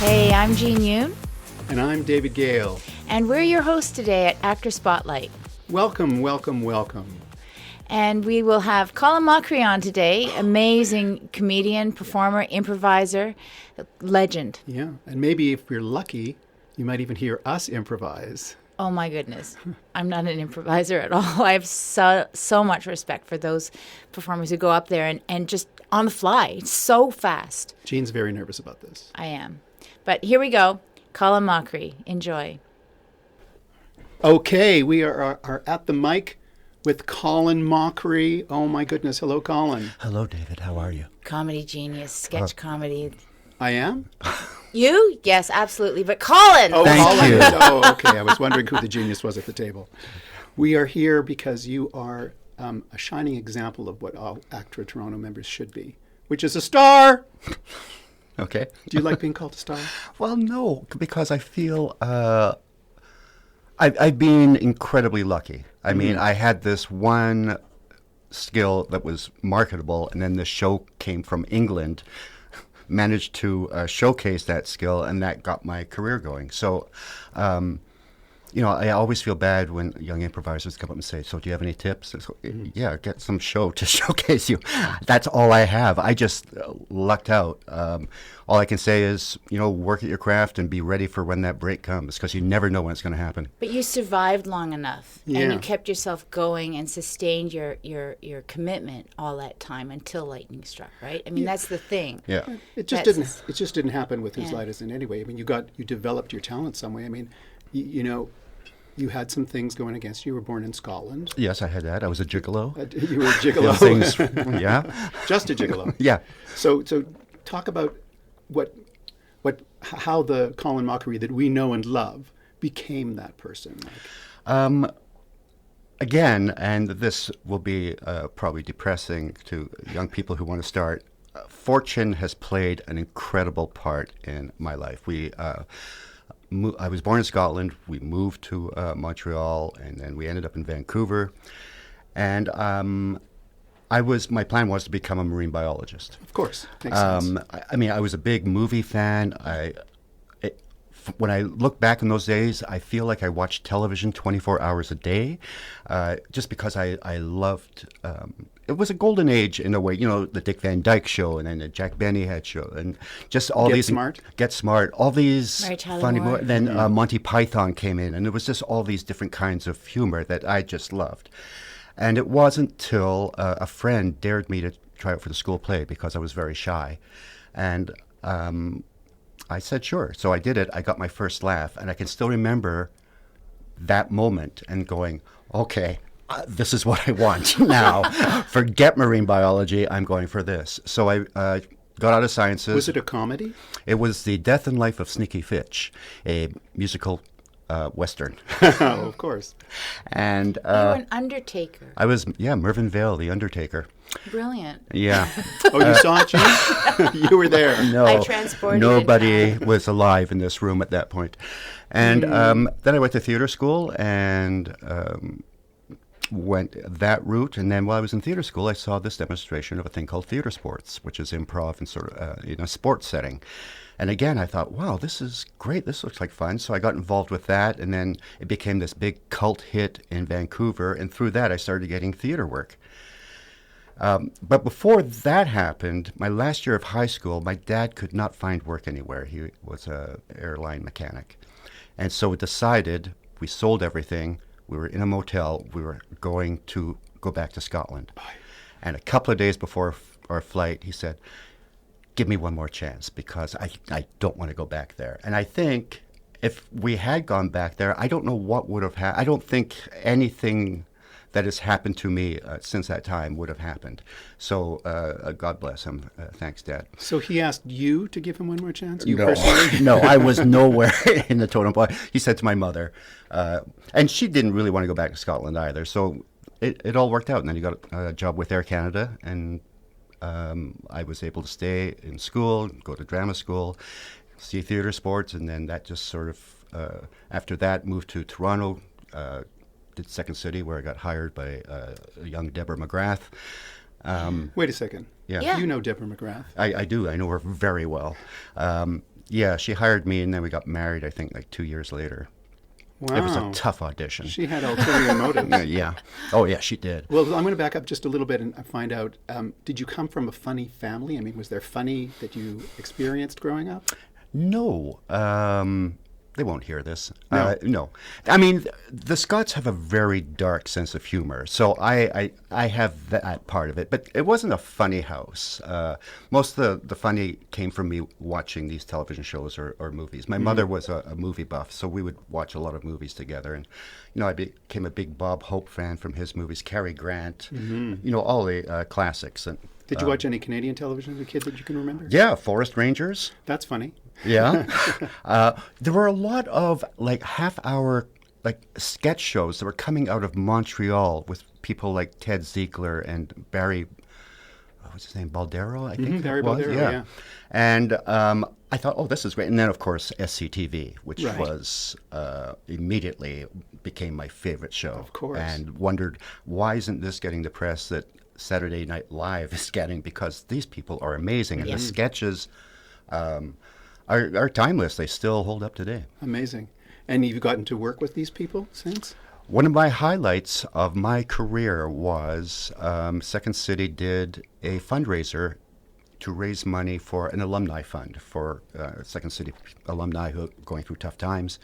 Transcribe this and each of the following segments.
Hey, I'm Jean Yoon. And I'm David Gale. And we're your hosts today at ACTRA Spotlight. Welcome, welcome, welcome. And we will have Colin Mochrie on today, amazing comedian, performer, improviser, legend. Yeah, and maybe if you're lucky, you might even hear us improvise. Oh my goodness. I'm not an improviser at all. I have so much respect for those performers who go up there and just on the fly, so fast. Jean's very nervous about this. I am. But here we go. Colin Mochrie. Enjoy. Okay, we are at the mic with Colin Mochrie. Oh my goodness. Hello, Colin. Hello, David. How are you? Comedy genius, sketch comedy. I am? You? Yes, absolutely. But Colin! Oh, Thank Colin. you. Oh, okay. I was wondering who the genius was at the table. We are here because you are a shining example of what all ACTRA Toronto members should be, which is a star. Okay. Do you like being called a star? Well, no, because I feel I've been incredibly lucky. I mean, I had this one skill that was marketable, and then the show came from England, managed to showcase that skill, and that got my career going. So, I always feel bad when young improvisers come up and say, "So do you have any tips?" So, yeah, get some show to showcase you. That's all I have. I just lucked out. All I can say is, work at your craft and be ready for when that break comes, because you never know when it's going to happen. But you survived long enough, Yeah. and you kept yourself going and sustained your commitment all that time until lightning struck, right? I mean, that's the thing. Yeah. It just That's- didn't happen with Whose Yeah. Light Is It Anyway. I mean, you developed your talent some way. I mean, you had some things going against you. You were born in Scotland. Yes, I had that. I was a gigolo. You were a gigolo. Things, yeah. Just a gigolo. Yeah. So talk about how the Colin Mochrie that we know and love became that person. Again, and this will be probably depressing to young people who want to start, fortune has played an incredible part in my life. I was born in Scotland. We moved to Montreal, and then we ended up in Vancouver. And my plan was to become a marine biologist. Of course, makes sense. I was a big movie fan. When I look back in those days, I feel like I watched television 24 hours a day, just because I loved. It was a golden age in a way, the Dick Van Dyke Show, and then the Jack Benny Head Show, and just all Get these Smart. Get Smart, all these Mary Tyler funny. Moore. Then Monty Python came in, and it was just all these different kinds of humor that I just loved. And it wasn't till a friend dared me to try out for the school play because I was very shy, and I said sure. So I did it. I got my first laugh, and I can still remember that moment and going, okay, this is what I want now. Forget marine biology. I'm going for this. So I got out of sciences. Was it a comedy? It was The Death and Life of Sneaky Fitch, a musical Western. Oh, of course. And You were an undertaker. I was, Mervyn Vale, the Undertaker. Brilliant. Yeah. Oh, you saw it, Jean? You were there. No, I transported it. nobody was alive in this room at that point. And then I went to theater school and went that route. And then while I was in theater school, I saw this demonstration of a thing called theater sports, which is improv and sort of in a sports setting. And again, I thought, wow, this is great. This looks like fun. So I got involved with that. And then it became this big cult hit in Vancouver. And through that, I started getting theater work. But before that happened, my last year of high school, my dad could not find work anywhere. He was an airline mechanic. And so we decided, we sold everything. We were in a motel. We were going to go back to Scotland. And a couple of days before our flight, he said, give me one more chance because I don't want to go back there. And I think if we had gone back there, I don't know what would have happened. I don't think anything that has happened to me since that time would have happened. So God bless him. Thanks, Dad. So he asked you to give him one more chance? You No, personally? no, I was nowhere in the totem pole. He said to my mother, and she didn't really want to go back to Scotland either. So it all worked out. And then he got a job with Air Canada, and I was able to stay in school, go to drama school, see theater sports, and then that just sort of, after that, moved to Toronto, did Second City, where I got hired by a young Deborah McGrath. Wait a second. Yeah. Yeah. You know Deborah McGrath. I do. I know her very well. Yeah, she hired me, and then we got married, I think, like 2 years later. Wow. It was a tough audition. She had ulterior motives. Yeah. Oh, yeah, she did. Well, I'm going to back up just a little bit and find out, did you come from a funny family? I mean, was there funny that you experienced growing up? No. They won't hear this. No. No. I mean, the Scots have a very dark sense of humor, so I have that part of it. But it wasn't a funny house. Most of the funny came from me watching these television shows or movies. My mother was a movie buff, so we would watch a lot of movies together. And, I became a big Bob Hope fan from his movies, Cary Grant, all the classics. And Did you watch any Canadian television as a kid that you can remember? Yeah, Forest Rangers. That's funny. Yeah. There were a lot of half-hour sketch shows that were coming out of Montreal with people like Ted Ziegler and Barry, what's his name, Baldero, I think Barry it was. Baldero, yeah. And I thought, oh, this is great. And then, of course, SCTV, which Right. was immediately became my favorite show. Of course. And wondered, why isn't this getting the press that Saturday Night Live is getting? Because these people are amazing. And the sketches are timeless. They still hold up today. Amazing. And you've gotten to work with these people since? One of my highlights of my career was Second City did a fundraiser to raise money for an alumni fund for Second City alumni who are going through tough times.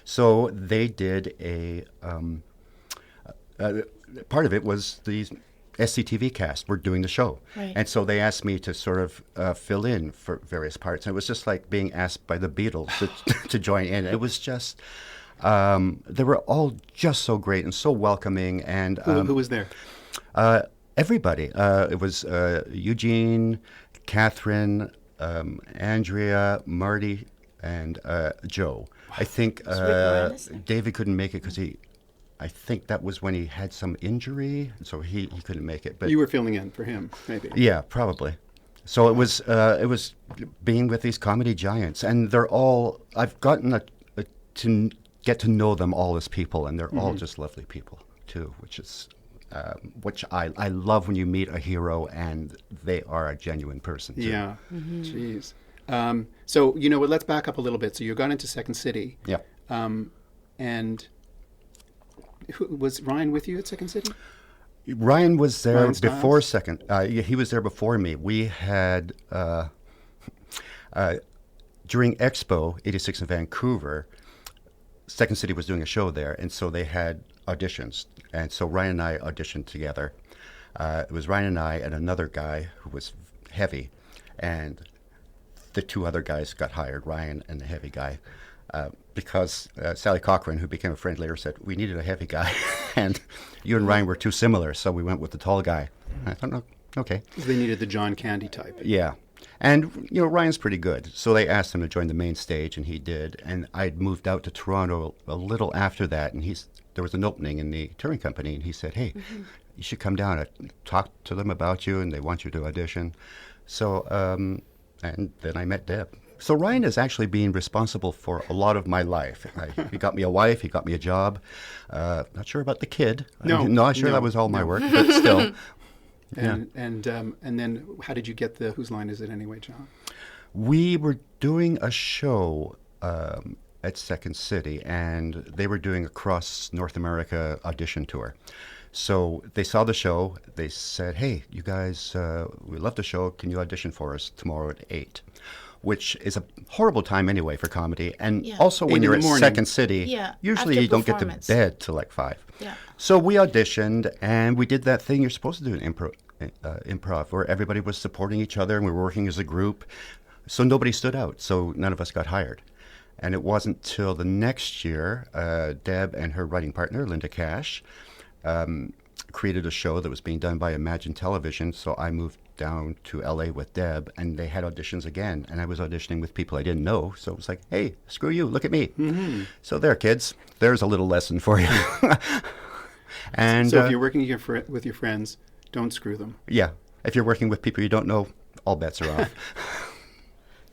So they did part of it was the SCTV cast were doing the show. Right. And so they asked me to sort of fill in for various parts. And it was just like being asked by the Beatles to join in. It was just, they were all just so great and so welcoming. And Who was there? everybody. It was Eugene, Catherine, Andrea, Marty, and Joe. I think David couldn't make it because I think that was when he had some injury, so he couldn't make it. But You were filling in for him, maybe. yeah, probably. So it was being with these comedy giants, and they're all. I've gotten to get to know them all as people, and they're all just lovely people too, which is. Which I love when you meet a hero and they are a genuine person too. Yeah. Jeez. So, you know what, let's back up a little bit. So you got into Second City. Yeah. And was Ryan with you at Second City? Ryan was there Ryan Stiles? before second. He was there before me. We had during Expo '86 in Vancouver, Second City was doing a show there, and so they had auditions, and so Ryan and I auditioned together. It was Ryan and I and another guy who was heavy, and the two other guys got hired, Ryan and the heavy guy, because Sally Cochran, who became a friend later, said, we needed a heavy guy, and you and Ryan were too similar, so we went with the tall guy. I thought, no, okay. They needed the John Candy type. Yeah. And, Ryan's pretty good. So they asked him to join the main stage, and he did. And I'd moved out to Toronto a little after that, and there was an opening in the touring company, and he said, hey, you should come down and talk to them about you, and they want you to audition. So, and then I met Deb. So Ryan has actually been responsible for a lot of my life. He got me a wife, he got me a job. Not sure about the kid. Not sure that was all my work, but still. And then how did you get the Whose Line Is It Anyway, John? We were doing a show at Second City, and they were doing a cross North America audition tour. So they saw the show. They said, hey, you guys, we love the show. Can you audition for us tomorrow at 8? Which is a horrible time anyway for comedy. And also when you're at Second City, usually you don't get to bed till like 5. Yeah. So we auditioned, and we did that thing you're supposed to do in improv, where everybody was supporting each other, and we were working as a group. So nobody stood out, so none of us got hired. And it wasn't till the next year, Deb and her writing partner, Linda Cash, created a show that was being done by Imagine Television. So I moved down to LA with Deb, and they had auditions again, and I was auditioning with people I didn't know. So it was like, hey, screw you, look at me. Mm-hmm. So there, kids, there's a little lesson for you. And so if you're working with your friends, don't screw them. Yeah. If you're working with people you don't know, all bets are off.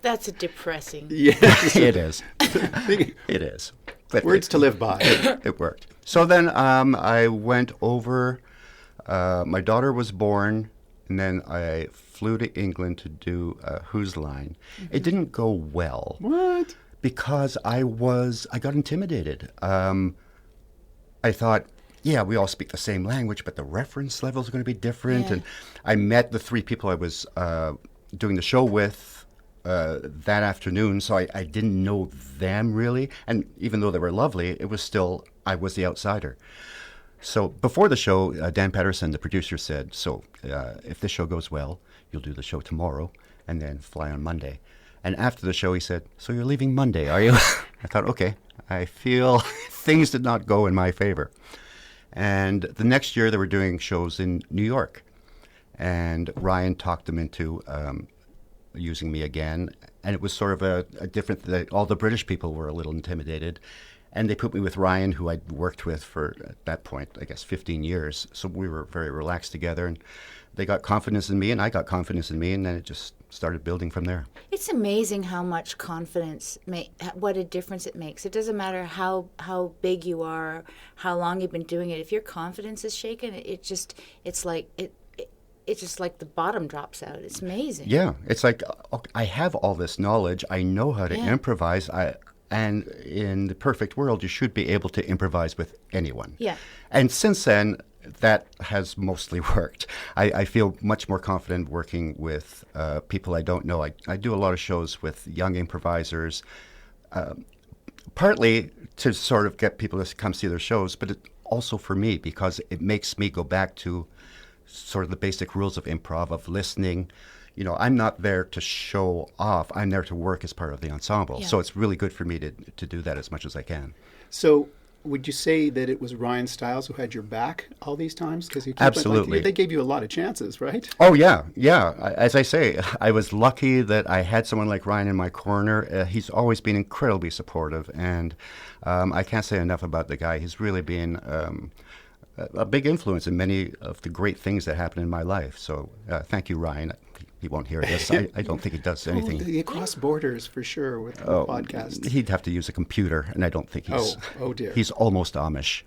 That's depressing. Yes. It is. It is. But Words to live by. It worked. So then I went over. My daughter was born, and then I flew to England to do Whose Line. It didn't go well. What? Because I got intimidated. I thought, yeah, we all speak the same language, but the reference levels are going to be different. Yeah. And I met the 3 people I was doing the show with that afternoon, so I didn't know them really. And even though they were lovely, it was still, I was the outsider. So before the show, Dan Patterson, the producer, said, so if this show goes well, you'll do the show tomorrow and then fly on Monday. And after the show, he said, so you're leaving Monday, are you? I thought, okay, I feel things did not go in my favor. And the next year, they were doing shows in New York. And Ryan talked them into using me again. And it was sort of a different, all the British people were a little intimidated. And they put me with Ryan, who I'd worked with for, at that point, I guess, 15 years. So we were very relaxed together. And they got confidence in me, and I got confidence in me. And then it just started building from there. It's amazing how much confidence, what a difference it makes. It doesn't matter how big you are, how long you've been doing it. If your confidence is shaken, it's like the bottom drops out. It's amazing. Yeah, it's like I have all this knowledge. I know how to improvise. And in the perfect world, you should be able to improvise with anyone. Yeah. And since then, that has mostly worked. I feel much more confident working with people I don't know. I do a lot of shows with young improvisers, partly to sort of get people to come see their shows, but also for me, because it makes me go back to sort of the basic rules of improv, of listening. You know, I'm not there to show off. I'm there to work as part of the ensemble. Yeah. So it's really good for me to do that as much as I can. So would you say that it was Ryan Stiles who had your back all these times? Because Absolutely. They gave you a lot of chances, right? Oh, yeah. As I say, I was lucky that I had someone like Ryan in my corner. He's always been incredibly supportive, and I can't say enough about the guy. He's really been a big influence in many of the great things that happen in my life. So thank you, Ryan. He won't hear this. I don't think he does anything. They cross borders for sure with the podcast. He'd have to use a computer, and I don't think he's. Oh dear. He's almost Amish.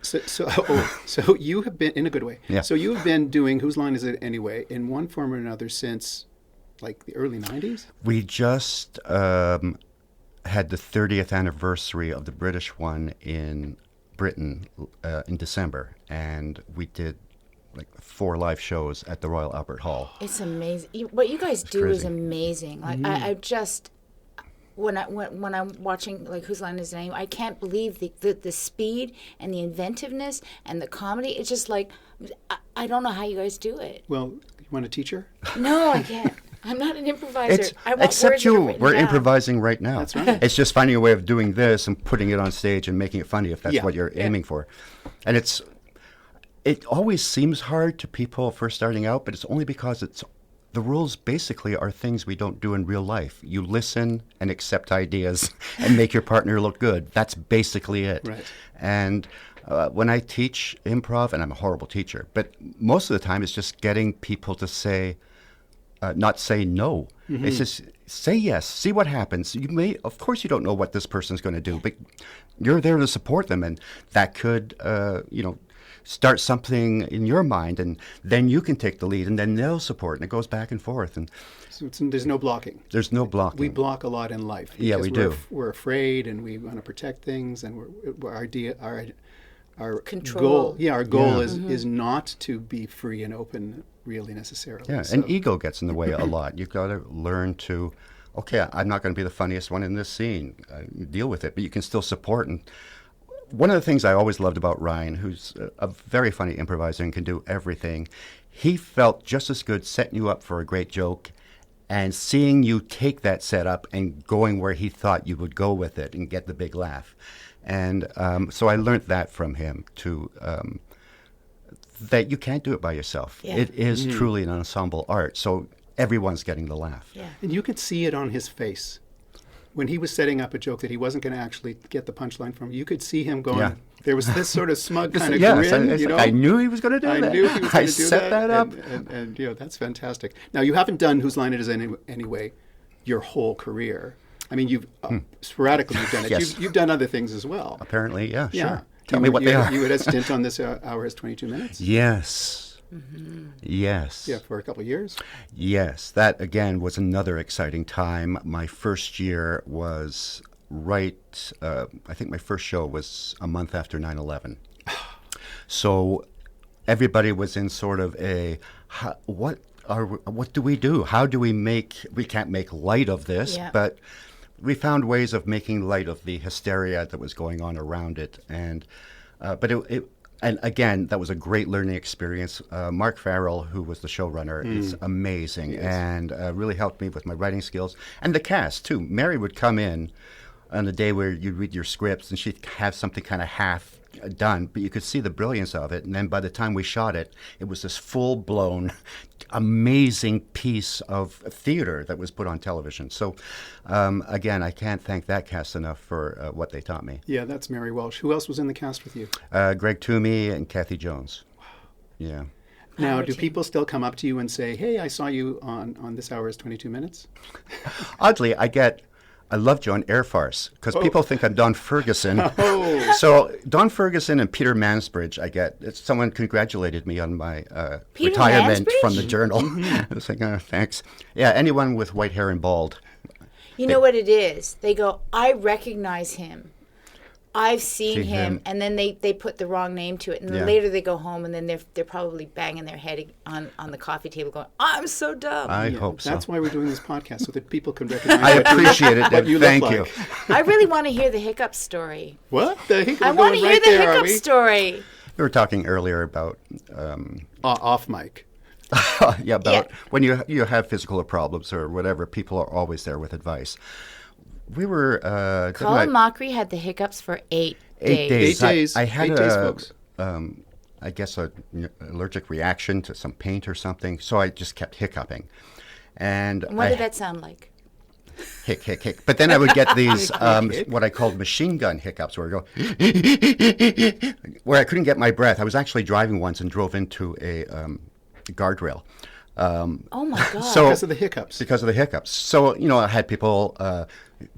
So you have been, in a good way. Yeah. So you have been doing Whose Line Is It Anyway in one form or another since like the early 90s? We just had the 30th anniversary of the British one in Britain in December, and we did like 4 live shows at the Royal Albert Hall. It's amazing. What you guys do crazy. is amazing. Like I just when I'm watching like Whose Line Is It Anyway, I can't believe the speed and the inventiveness and the comedy. It's just like I don't know how you guys do it. Well, you want a teacher? No, I can't. I'm not an improviser. I want Except words that are you, written we're down. improvising right now. That's right. It's just finding a way of doing this and putting it on stage and making it funny if that's Yeah. what you're aiming for. And it always seems hard to people first starting out, but it's only because the rules basically are things we don't do in real life. You listen and accept ideas and make your partner look good. That's basically it. Right. And when I teach improv, and I'm a horrible teacher, but most of the time it's just getting people to say, not say no. Mm-hmm. It's just say yes, see what happens. Of course you don't know what this person's going to do, but you're there to support them, and that could, start something in your mind, and then you can take the lead, and then they'll support, and it goes back and forth. And So there's no blocking. there's no blocking. We block a lot in life. Yeah, because we do. We're afraid, and we want to protect things, and our Control. goal. Our goal Yeah. is not to be free and open, really necessarily. Yeah, So- and ego gets in the way a lot. You've got to learn to, okay, I'm not going to be the funniest one in this scene. Deal with it, but you can still support. And one of the things I always loved about Ryan, who's a very funny improviser and can do everything, he felt just as good setting you up for a great joke and seeing you take that setup and going where he thought you would go with it and get the big laugh. And so I learned that from him, too, that you can't do it by yourself. Yeah. It is truly an ensemble art, so everyone's getting the laugh. Yeah. And you could see it on his face. When he was setting up a joke that he wasn't going to actually get the punchline from, you could see him going, Yeah. there was this sort of smug kind of Yes, grin. it's like, I knew he was going to do I that. knew he was I going to do set that up. And that's fantastic. Now, you haven't done Whose Line It Is Anyway your whole career. I mean, you've sporadically you've done it. Yes. You've done other things as well. Apparently, yeah, Yeah. sure. Tell me what they are. You had a stint on This Hour Has 22 Minutes. Yes. Yes. Yeah, for a couple of years. Yes, that again was another exciting time. My first year was I think my first show was a month after 9/11. So everybody was in sort of what do we do? How do we can't make light of this, Yeah. but we found ways of making light of the hysteria that was going on around it. And and again, that was a great learning experience. Mark Farrell, who was the showrunner, is amazing and really helped me with my writing skills. And the cast, too. Mary would come in on the day where you'd read your scripts, and she'd have something kind of half done, but you could see the brilliance of it. And then by the time we shot it, it was this full-blown, amazing piece of theater that was put on television. So, again, I can't thank that cast enough for what they taught me. Yeah, that's Mary Welsh. Who else was in the cast with you? Greg Toomey and Kathy Jones. Wow. Yeah. Now, do people still come up to you and say, hey, I saw you on This Hour is 22 Minutes? Oddly, I love John Air Farce because people think I'm Don Ferguson. Oh. So Don Ferguson and Peter Mansbridge, someone congratulated me on my Peter retirement Mansbridge? from the Journal. I was like, thanks. Yeah, anyone with white hair and bald. You know what it is? They go, I recognize him. I've seen him. And then they put the wrong name to it. And then later they go home and then they're probably banging their head on the coffee table going, I'm so dumb. I hope so. That's why we're doing this podcast, so that people can recognize I appreciate it. what you Thank look you. like. I really want to hear the hiccup story. What? The hiccup? I want to hear the hiccup story. We were talking earlier about Off mic. when you have physical problems or whatever, people are always there with advice. We were Colin Mochrie had the hiccups for 8 days. 8 days. I had 8 days, folks. I guess an allergic reaction to some paint or something, so I just kept hiccuping. And What did that sound like? Hic, hic, hic. But then I would get these, what I called machine gun hiccups, where I go, where I couldn't get my breath. I was actually driving once and drove into a guardrail. Oh my God. So, Because of the hiccups. Because of the hiccups. So, I had people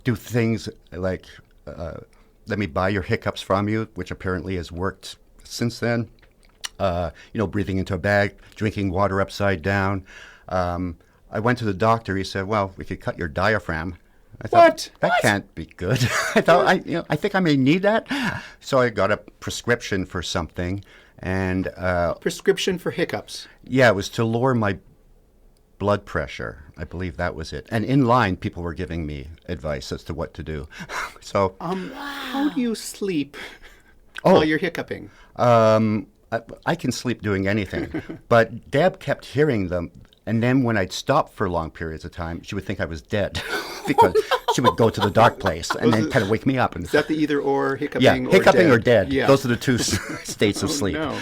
do things like, let me buy your hiccups from you, which apparently has worked since then. Breathing into a bag, drinking water upside down. I went to the doctor. He said, well, we could cut your diaphragm. I thought, that can't be good. I thought, I think I may need that. So I got a prescription for something. And prescription for hiccups. Yeah, it was to lower my blood pressure. I believe that was it. And in line, people were giving me advice as to what to do. So, how do you sleep while you're hiccuping? I can sleep doing anything. But Deb kept hearing them. And then when I'd stop for long periods of time, she would think I was dead because she would go to the dark place and then kind of wake me up. And is that the either or, hiccuping yeah, or hiccuping dead? or dead. Yeah. Those are the two states of sleep. No.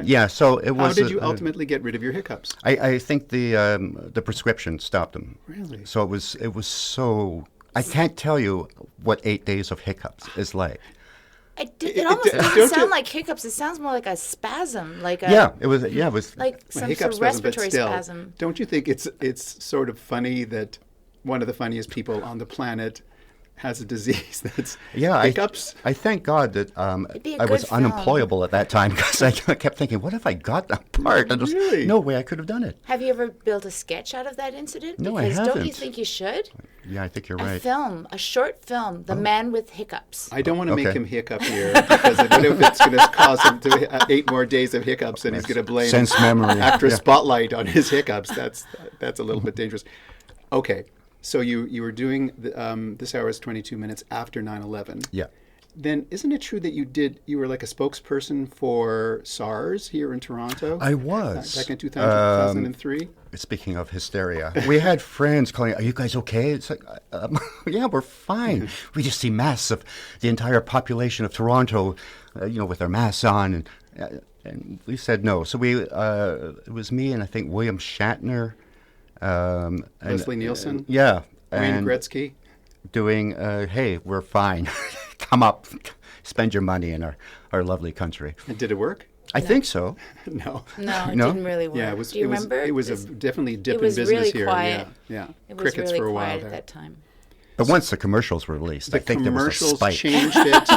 Yeah, so it was. How did you ultimately get rid of your hiccups? I think the prescription stopped them. Really? So it was so. I can't tell you what 8 days of hiccups is like. It almost doesn't sound like hiccups. It sounds more like a spasm, like a it was like some hiccup sort of spasm, but respiratory still, spasm. Don't you think it's sort of funny that one of the funniest people on the planet has a disease that's hiccups? I thank God that I was film. unemployable at that time because I kept thinking, what if I got that part? And Really? No way I could have done it. Have you ever built a sketch out of that incident? No, because I haven't. Don't you think you should? Yeah, I think you're A right. film, a short film, The Man with Hiccups. I don't want to make him hiccup here because what if it's going to cause him to 8 more days of hiccups and he's going to blame sense memory ACTRA Spotlight on his hiccups. That's a little bit dangerous. Okay, so you were doing This Hour is 22 Minutes after 9/11. Yeah. Then isn't it true that you were like a spokesperson for SARS here in Toronto? I was. Back in 2003? Speaking of hysteria, we had friends calling, are you guys okay? It's like, yeah, we're fine. We just see masks of the entire population of Toronto, with their masks on. And we said no. So it was me and I think William Shatner. Leslie Nielsen? Yeah. Wayne And Gretzky? doing, hey, we're fine. Come up, spend your money in our lovely country. And did it work? I think so. No. No, it No? didn't really work. Yeah, Do you remember? It was definitely a dip in was business really here. quiet. Yeah. It was Crickets really for a while quiet there. at that time. But once the commercials were released, I think there was a commercials spike. changed it.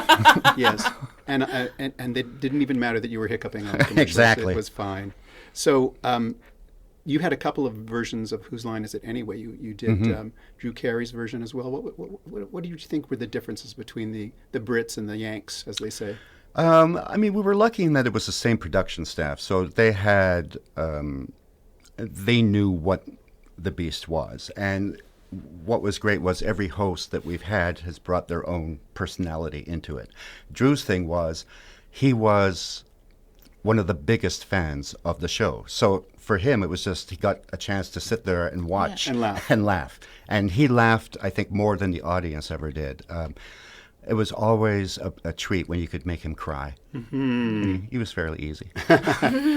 Yes, and it didn't even matter that you were hiccuping on the commercials. Exactly. It was fine. So you had a couple of versions of Whose Line Is It Anyway? You did Drew Carey's version as well. What do you think were the differences between the Brits and the Yanks, as they say? I mean, we were lucky in that it was the same production staff, so they had, they knew what the beast was, and what was great was every host that we've had has brought their own personality into it. Drew's thing was, he was one of the biggest fans of the show, so for him it was just he got a chance to sit there and watch And laugh. and he laughed, I think, more than the audience ever did. It was always a treat when you could make him cry. Mm-hmm. He was fairly easy.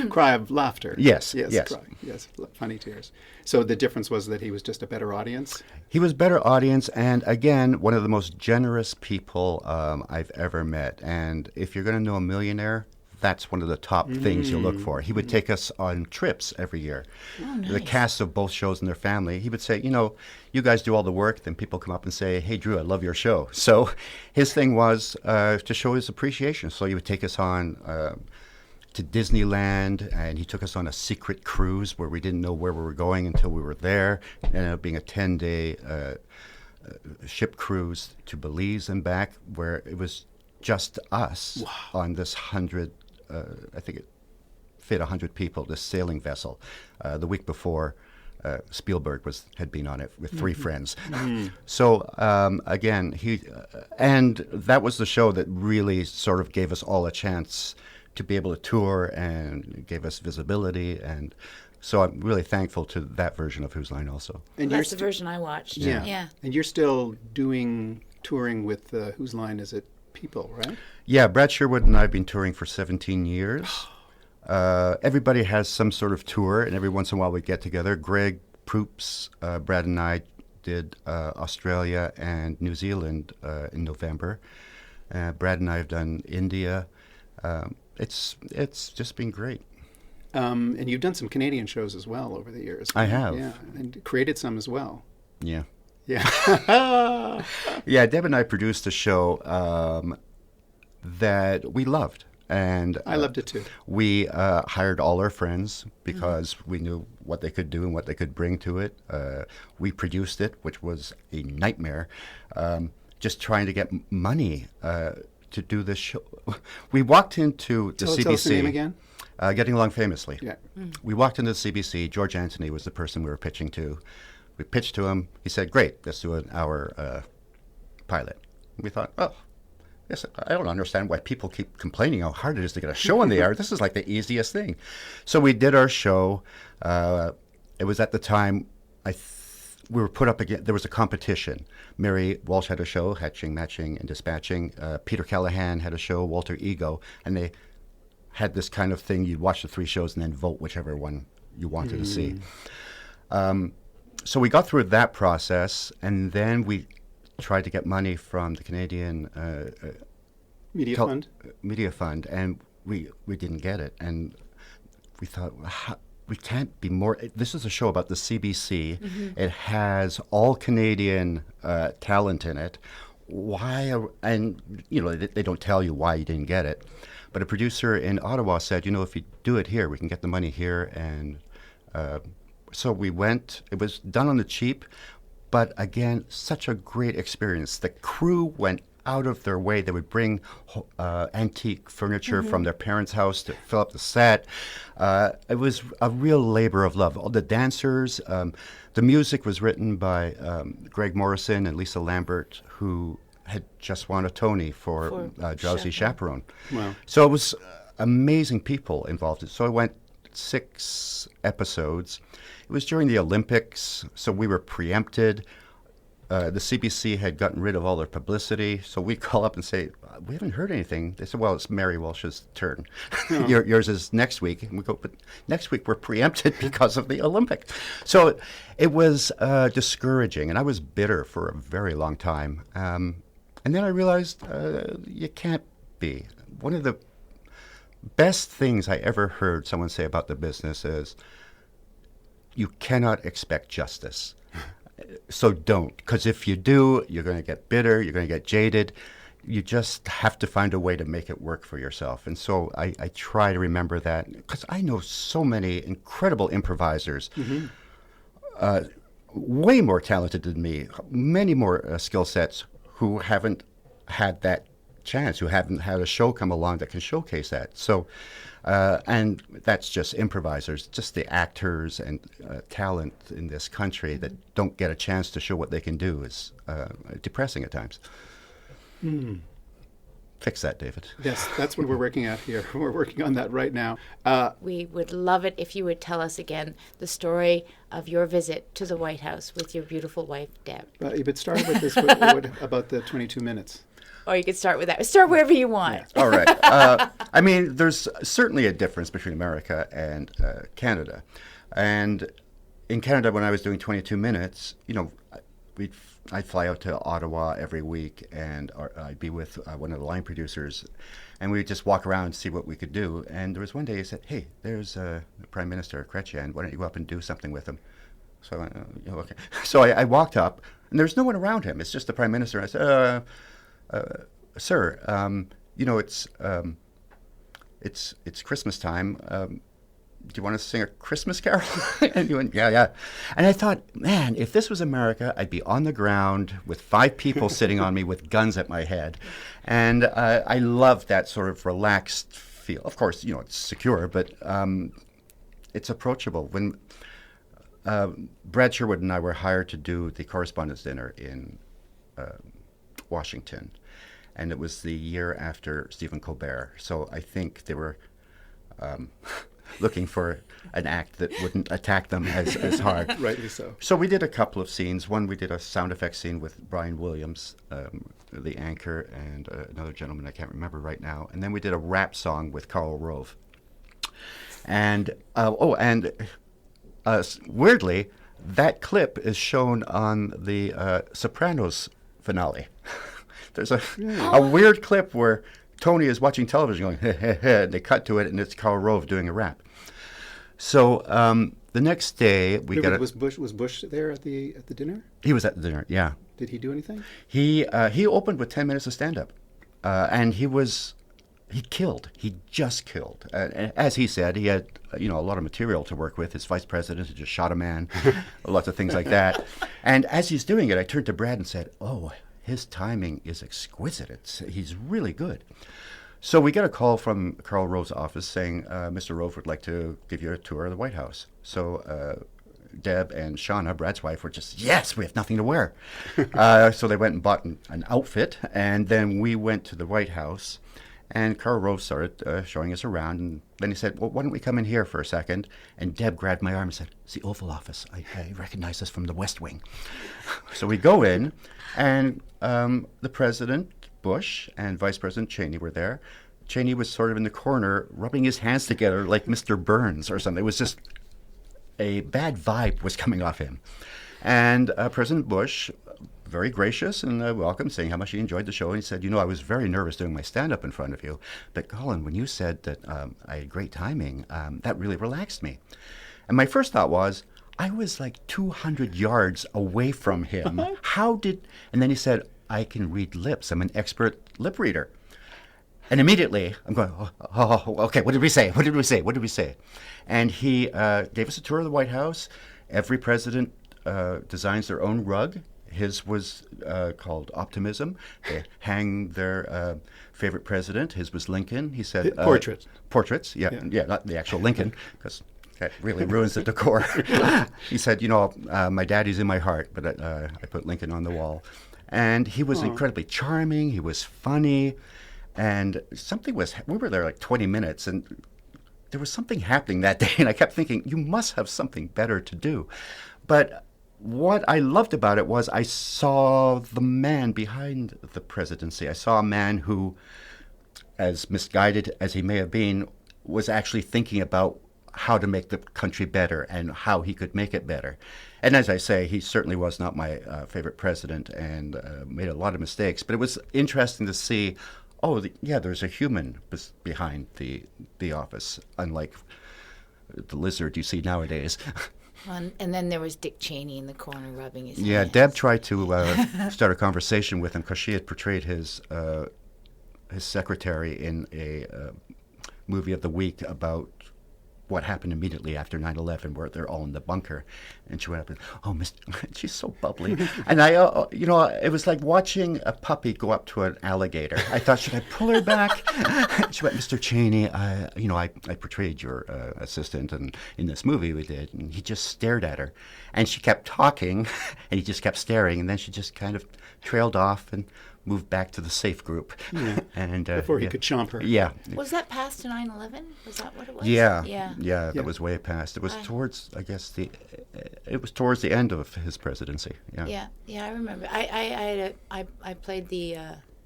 Cry of laughter. Yes. Cry. Yes, funny tears. So the difference was that he was just a better audience? He was a better audience, and again, one of the most generous people I've ever met. And if you're going to know a millionaire, that's one of the top things you'll look for. He would take us on trips every year. Oh, nice. The cast of both shows and their family. He would say, you guys do all the work. Then people come up and say, hey, Drew, I love your show. So his thing was to show his appreciation. So he would take us on to Disneyland, and he took us on a secret cruise where we didn't know where we were going until we were there. It ended up being a 10-day ship cruise to Belize and back, where it was just us on this 100, I think it fit 100 people, this sailing vessel. The week before, Spielberg had been on it with three friends. So again, and that was the show that really sort of gave us all a chance to be able to tour and gave us visibility. And so I'm really thankful to that version of Whose Line also. And That's the version I watched. Yeah. And you're still touring with Whose Line Is It people, right? Yeah, Brad Sherwood and I have been touring for 17 years. Everybody has some sort of tour, and every once in a while we get together. Greg Proops, Brad and I did Australia and New Zealand in November. Brad and I have done India. It's just been great. And you've done some Canadian shows as well over the years. I have. Yeah, and created some as well. Yeah. Yeah. Yeah, Deb and I produced a show that we loved. And I loved it too. We hired all our friends because we knew what they could do and what they could bring to it. We produced it, which was a nightmare, just trying to get money to do this show. We walked into the CBC. Tell us the name again. Getting Along Famously. Yeah. We walked into the CBC. George Anthony was the person we were pitching to. We pitched to him. He said, great, let's do an hour pilot. We thought, oh, yes, I don't understand why people keep complaining how hard it is to get a show on the air. This is like the easiest thing. So we did our show. It was at the time, we were put up against, there was a competition. Mary Walsh had a show, Hatching, Matching, and Dispatching. Peter Callahan had a show, Walter Ego, and they had this kind of thing. You'd watch the three shows and then vote whichever one you wanted to see. So we got through that process, and then we tried to get money from the Canadian Media Fund, and we didn't get it. And we thought, we can't be more. This is a show about the CBC. It has all Canadian talent in it. Why? And they don't tell you why you didn't get it. But a producer in Ottawa said, if you do it here, we can get the money here. And so we went. It was done on the cheap, but again, such a great experience. The crew went out of their way. They would bring antique furniture from their parents' house to fill up the set. It was a real labor of love. All the dancers, the music was written by Greg Morrison and Lisa Lambert, who had just won a Tony for Drowsy Chaperone. Wow. So it was amazing people involved. So I went 6 episodes. It was during the Olympics, so we were preempted. The CBC had gotten rid of all their publicity, so we'd call up and say, we haven't heard anything. They said, well, it's Mary Walsh's turn. Yours is next week. And we go, but next week we're preempted because of the Olympics. So it was discouraging, and I was bitter for a very long time. And then I realized you can't be. One of the best things I ever heard someone say about the business is, you cannot expect justice. So don't, because if you do, you're going to get bitter, you're going to get jaded. You just have to find a way to make it work for yourself. And so I try to remember that, because I know so many incredible improvisers, way more talented than me, many more skill sets, who haven't had that chance, who haven't had a show come along that can showcase that. So, and that's just improvisers, just the actors and talent in this country that don't get a chance to show what they can do is depressing at times. Fix that, David. Yes, that's what we're working at here. We're working on that right now. We would love it if you would tell us again the story of your visit to the White House with your beautiful wife, Deb. But start with this, about the 22 minutes. Or you could start with that. Start wherever you want. Yeah. All right. I mean, there's certainly a difference between America and Canada. And in Canada, when I was doing 22 minutes, I'd fly out to Ottawa every week, and I'd be with one of the line producers, and we'd just walk around and see what we could do. And there was one day he said, "Hey, there's the Prime Minister, Chrétien. Why don't you go up and do something with him?" So I went, okay. So I walked up, and there's no one around him. It's just the Prime Minister. I said, "Sir, it's Christmas time. Do you want to sing a Christmas carol?" And he went, yeah. And I thought, man, if this was America, I'd be on the ground with 5 people sitting on me with guns at my head. And I love that sort of relaxed feel. Of course, it's secure, but it's approachable. When Brad Sherwood and I were hired to do the Correspondents' Dinner in Washington, and it was the year after Stephen Colbert. So I think they were looking for an act that wouldn't attack them as hard. Rightly so. So we did a couple of scenes. One, we did a sound effects scene with Brian Williams, the anchor, and another gentleman I can't remember right now. And then we did a rap song with Karl Rove. And, weirdly, that clip is shown on the Sopranos finale. There's a weird clip where Tony is watching television going, heh, heh, heh, and they cut to it, and it's Karl Rove doing a rap. So the next day, Was Bush there at the dinner? He was at the dinner, yeah. Did he do anything? He opened with 10 minutes of stand-up, and he killed. He just killed. As he said, he had a lot of material to work with. His vice president had just shot a man, lots of things like that. And as he's doing it, I turned to Brad and said, "Oh, his timing is exquisite. He's really good." So we get a call from Karl Rove's office saying, "Mr. Rove would like to give you a tour of the White House." So Deb and Shauna, Brad's wife, were just, yes, we have nothing to wear. So they went and bought an outfit, and then we went to the White House, and Karl Rove started showing us around, and then he said, "Well, why don't we come in here for a second?" And Deb grabbed my arm and said, "It's the Oval Office. I recognize this from the West Wing." So we go in, and the President, Bush, and Vice President Cheney were there. Cheney was sort of in the corner, rubbing his hands together like Mr. Burns or something. It was just a bad vibe was coming off him. And President Bush, very gracious and welcome, saying how much he enjoyed the show. And he said, I was very nervous doing my stand-up in front of you. But Colin, when you said that I had great timing, that really relaxed me. And my first thought was, I was like 200 yards away from him. And then he said, "I can read lips. I'm an expert lip reader." And immediately I'm going, okay, what did we say? And he gave us a tour of the White House. Every president designs their own rug. His was called Optimism. They hang their favorite president. His was Lincoln. He said portraits. Portraits, yeah, not the actual Lincoln, because that really ruins the decor. He said, my daddy's in my heart, but I put Lincoln on the wall. And he was incredibly charming. He was funny. And we were there like 20 minutes, and there was something happening that day. And I kept thinking, you must have something better to do. But what I loved about it was I saw the man behind the presidency. I saw a man who, as misguided as he may have been, was actually thinking about how to make the country better and how he could make it better. And as I say, he certainly was not my favorite president and made a lot of mistakes. But it was interesting to see, there's a human behind the office, unlike the lizard you see nowadays. And then there was Dick Cheney in the corner rubbing his Yeah, hands. Deb tried to start a conversation with him because she had portrayed his secretary in a movie of the week about what happened immediately after 9/11, where they're all in the bunker. And she went up and, oh, Mr. she's so bubbly. And I, it was like watching a puppy go up to an alligator. I thought, should I pull her back? She went, Mr. Cheney, I portrayed your assistant in this movie we did. And he just stared at her. And she kept talking, and he just kept staring. And then she just kind of trailed off and moved back to the safe group. Yeah. And Before he could chomp her. Yeah. Was that past 9/11? Was that what it was? Yeah. Yeah. That was way past. It was towards, I guess, it was towards the end of his presidency. Yeah. Yeah, I remember. I played the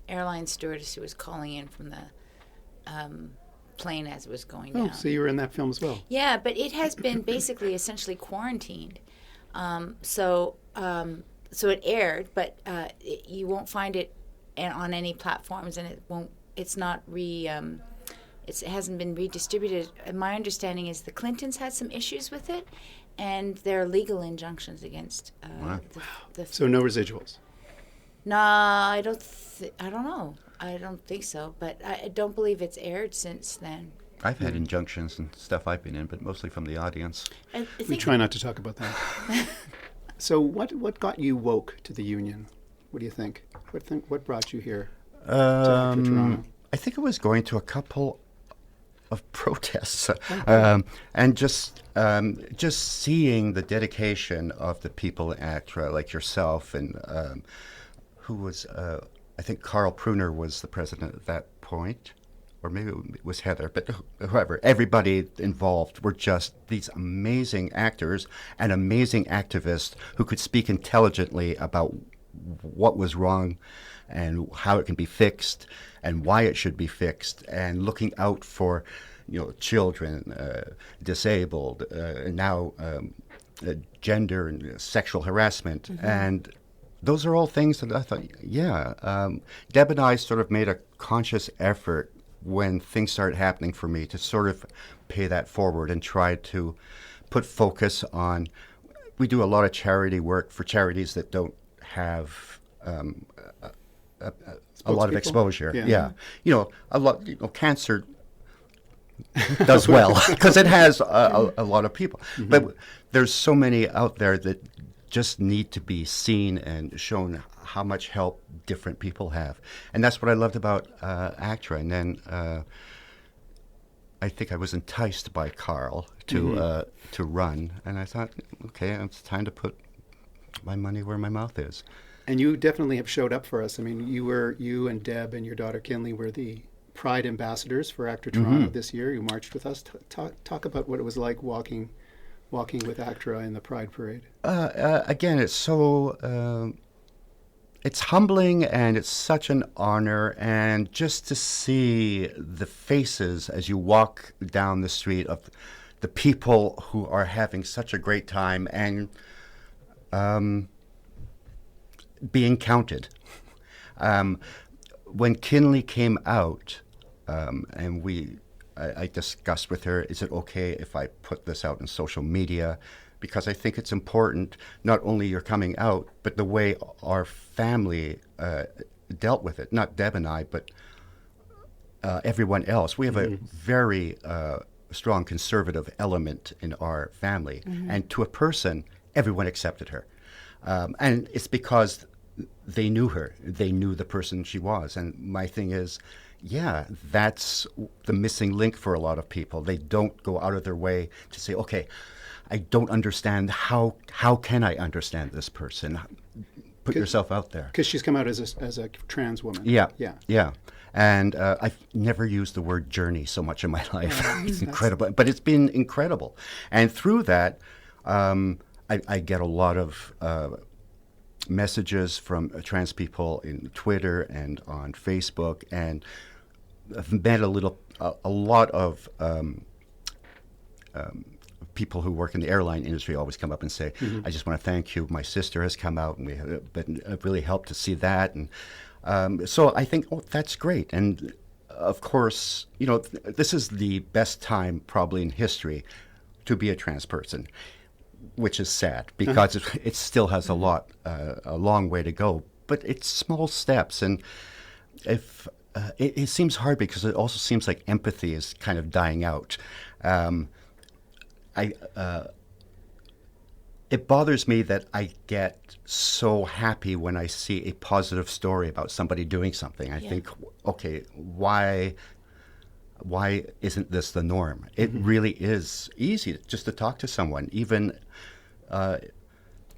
airline stewardess who was calling in from the plane as it was going down. Oh, so you were in that film as well. Yeah, but it has been basically essentially quarantined. So it aired, but you won't find it on any platforms, and it hasn't been redistributed. And my understanding is the Clintons had some issues with it, and there are legal injunctions against the So no residuals. No, I don't know. I don't think so, but I don't believe it's aired since then. I've had injunctions and stuff I've been in, but mostly from the audience. I We think try not to talk about that. So what got you woke to the union? What do you think? What brought you here to Toronto? I think it was going to a couple of protests, and just seeing the dedication of the people in ACTRA, like yourself, and who was, I think Carl Pruner was the president at that point, or maybe it was Heather, but whoever, everybody involved were just these amazing actors and amazing activists who could speak intelligently about what was wrong and how it can be fixed and why it should be fixed, and looking out for, children, disabled, and now gender and sexual harassment. Mm-hmm. And those are all things that I thought, Deb and I sort of made a conscious effort when things started happening for me to sort of pay that forward and try to put focus on, we do a lot of charity work for charities that don't have a lot of exposure. Yeah. A lot, cancer does well because it has a lot of people. Mm-hmm. But there's so many out there that just need to be seen and shown how much help different people have. And that's what I loved about ACTRA. And then I think I was enticed by Carl to run. And I thought, okay, it's time to put my money where my mouth is. And you definitely have showed up for us. I mean, you and Deb and your daughter Kinley were the Pride ambassadors for ACTRA Toronto this year. You marched with us. Talk about what it was like walking with ACTRA in the Pride Parade. Again, it's so it's humbling, and it's such an honor. And just to see the faces as you walk down the street of the people who are having such a great time and being counted. When Kinley came out, and I discussed with her, is it okay if I put this out in social media? Because I think it's important, not only your coming out, but the way our family dealt with it. Not Deb and I, but everyone else. We have a very strong conservative element in our family. Mm-hmm. And to a person, everyone accepted her. And it's because they knew her. They knew the person she was. And my thing is, that's the missing link for a lot of people. They don't go out of their way to say, okay, I don't understand. How can I understand this person? Put yourself out there. Because she's come out as a trans woman. Yeah. And I've never used the word journey so much in my life. It's incredible. But it's been incredible. And through that, I get a lot of messages from trans people in Twitter and on Facebook, and I've met a lot of people who work in the airline industry always come up and say, I just want to thank you. My sister has come out, and we have been really helped to see that. And so I think, that's great. And of course, this is the best time probably in history to be a trans person. which is sad because it still has a long way to go. But it's small steps, and if it seems hard because it also seems like empathy is kind of dying out. It bothers me that I get so happy when I see a positive story about somebody doing something. I think, okay, why isn't this the norm? It really is easy just to talk to someone, even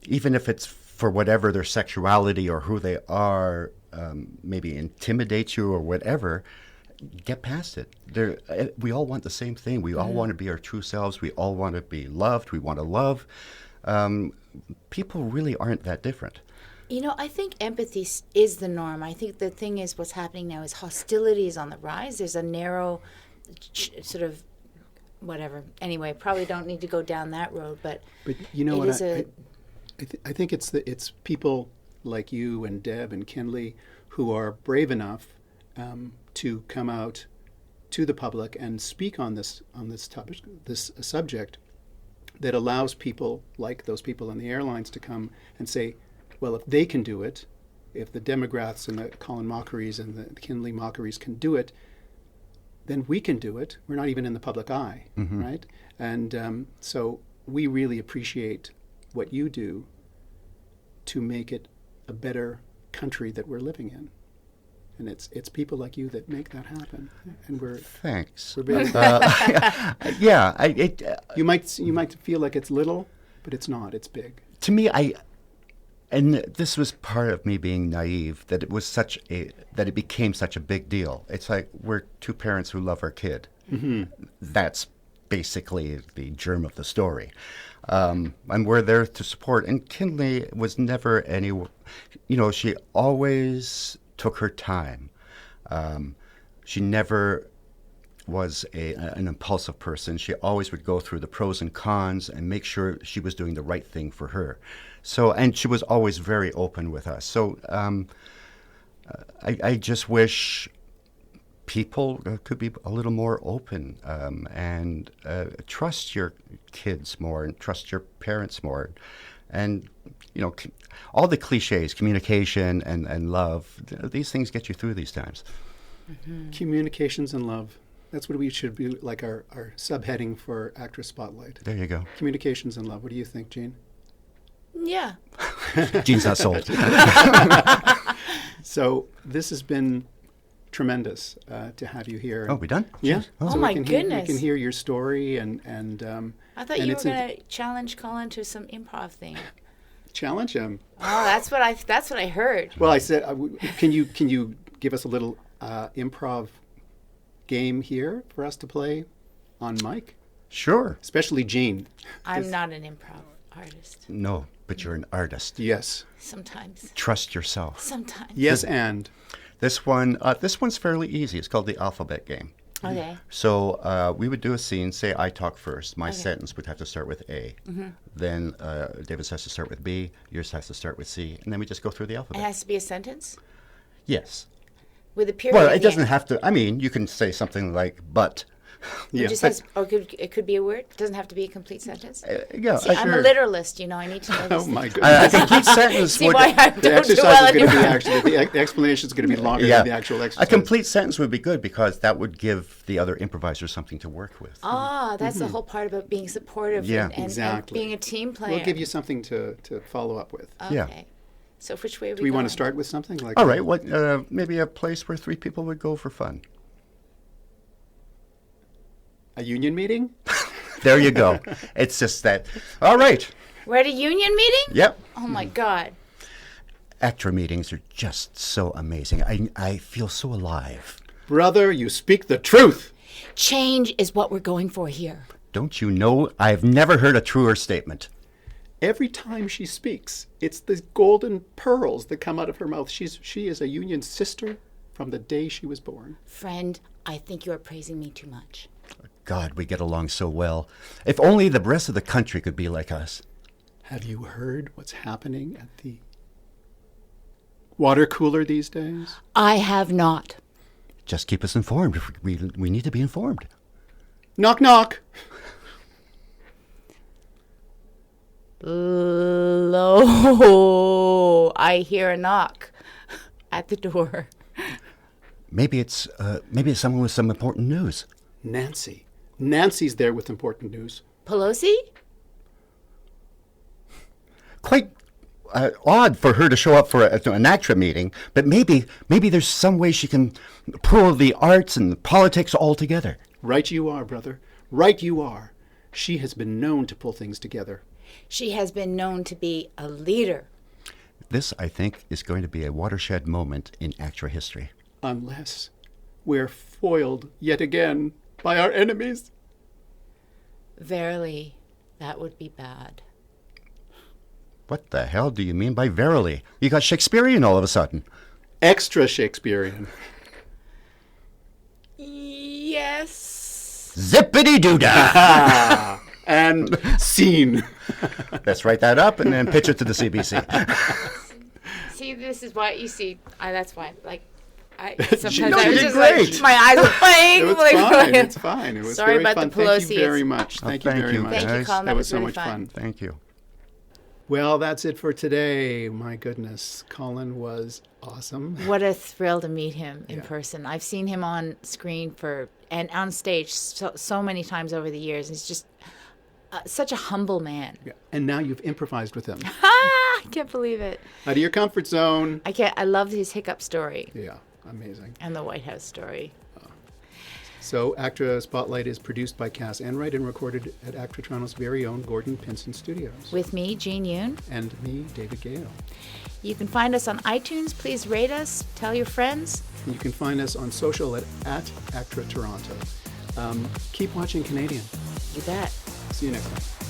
if it's for whatever their sexuality or who they are, maybe intimidates you or whatever. Get past it. We all want the same thing. We all want to be our true selves. We all want to be loved. We want to love. People really aren't that different. You know, I think empathy is the norm. I think the thing is what's happening now is hostility is on the rise. There's a narrow sort of whatever. Anyway, probably don't need to go down that road, but you know what? I think it's people like you and Deb and Kinley who are brave enough to come out to the public and speak on this topic, this subject, that allows people like those people in the airlines to come and say, well, if they can do it, if the Demographs and the Colin Mochries and the Kinley Mochries can do it, then we can do it. We're not even in the public eye, right? And so we really appreciate what you do to make it a better country that we're living in. And it's people like you that make that happen. And Thanks. We're very you might feel like it's little, but it's not. It's big. To me, and this was part of me being naive, that it became such a big deal. It's like we're two parents who love our kid. That's basically the germ of the story. And we're there to support. And Kinley was never she always took her time. She never was an impulsive person. She always would go through the pros and cons and make sure she was doing the right thing for her. So, and she was always very open with us. So I just wish people could be a little more open and trust your kids more and trust your parents more. And, all the cliches, communication and love, these things get you through these times. Communications and love. That's what we should be like our subheading for ACTRA Spotlight. There you go. Communications and love. What do you think, Jean? Yeah. Jean's not sold. So this has been tremendous to have you here. Oh, we done? Yeah. Oh so my we goodness. can hear your story and I thought you were going to challenge Colin to some improv thing. Challenge him. Oh, that's what I heard. Well, I said, can you give us a little improv game here for us to play on mic? Sure. Especially Jean. I'm not an improv artist. No, but you're an artist. Yes. Sometimes. Trust yourself. Sometimes. Yes, and this one's fairly easy. It's called the alphabet game. Okay. So we would do a scene. Say I talk first. My sentence would have to start with A. Then David's has to start with B. Yours has to start with C. And then we just go through the alphabet. It has to be a sentence? Yes. With a period? Well, it doesn't have to. I mean, you can say something like "but." yeah. It could be a word. It doesn't have to be a complete sentence. Yeah, See, I'm a literalist. I need to know this. Oh my thing. goodness. a complete sentence. See why I The don't do exercise well is going to be anymore. actually the explanation is going to be longer than the actual exercise. A complete sentence would be good because that would give the other improvisers something to work with. Ah, that's the whole part about being supportive Yeah, and exactly. being a team player. We'll give you something to follow up with. Okay. Yeah. So which way are we Do we want going? to start with something like? All right. What? Maybe a place where 3 people would go for fun. A union meeting? There you go. It's just that. All right. We're at a union meeting? Yep. Oh my God. ACTRA meetings are just so amazing. I feel so alive. Brother, you speak the truth. Change is what we're going for here. Don't you know? I've never heard a truer statement. Every time she speaks, it's the golden pearls that come out of her mouth. She is a union sister from the day she was born. Friend, I think you are praising me too much. God, we get along so well. If only the rest of the country could be like us. Have you heard what's happening at the water cooler these days? I have not. Just keep us informed. We need to be informed. Knock, knock. Lo, I hear a knock at the door. Maybe it's someone with some important news. Nancy. Nancy's there with important news. Pelosi? Quite odd for her to show up for an ACTRA meeting, but maybe there's some way she can pull the arts and the politics all together. Right you are, brother. Right you are. She has been known to pull things together. She has been known to be a leader. This, I think, is going to be a watershed moment in ACTRA history. Unless we're foiled yet again by our enemies. Verily, that would be bad. What the hell do you mean by verily? You got Shakespearean all of a sudden. Extra Shakespearean. Yes. Zippity-doo-dah! And scene. Let's write that up and then pitch it to the CBC. See, this is why you see. That's why. Like, sometimes No, I you was did just great. like, my eyes were playing. It was like, fine. It's fine. It was Sorry very about fun. the Thank Pelosi's. you very much. Thank you thank very you, much. Thank you, guys. Colin. That was so really much fun. Thank you. Well, that's it for today. My goodness, Colin was awesome. What a thrill to meet him in Yeah. person. I've seen him on screen and on stage so many times over the years. He's just such a humble man. Yeah. And now you've improvised with him. I can't believe it. Out of your comfort zone. I love his hiccup story Yeah, amazing. and the White House story. So ACTRA Spotlight is produced by Cass Enright and recorded at ACTRA Toronto's very own Gordon Pinson Studios. With me, Jean Yoon. And me, David Gale. You can find us on iTunes. Please rate us. Tell your friends. You can find us on social at ACTRA Toronto. Keep watching Canadian. You bet. See you next time.